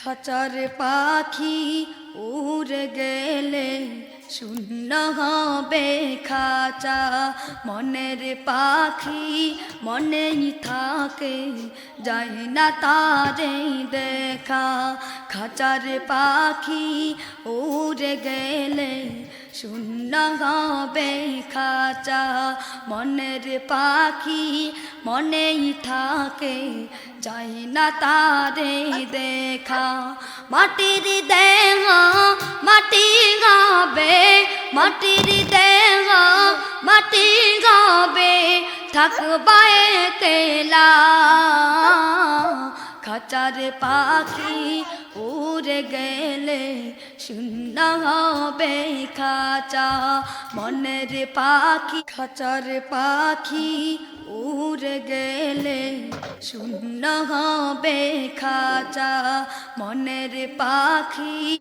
খাঁচার পাখি উড়ে গেলে শূন্য হবে খাঁচা। মনের পাখি মনেই থাকে, যায় না তারে দেখা। খাঁচার পাখি উড়ে গেলে শূন্য হবে খাঁচা। মনের পাখি মনেই থাকে, যায় না তারে দেখা। মাটির দেহ মাটি গাবে, মাটির দেহ মাটি গাবে, থাকবা একলা। খাঁচার পাখি উড়ে গেলে শূন্য হবে খাঁচা। মনের পাখি খাঁচার পাখি উড়ে গেলে শূন্য হবে খাঁচা। মনের পাখি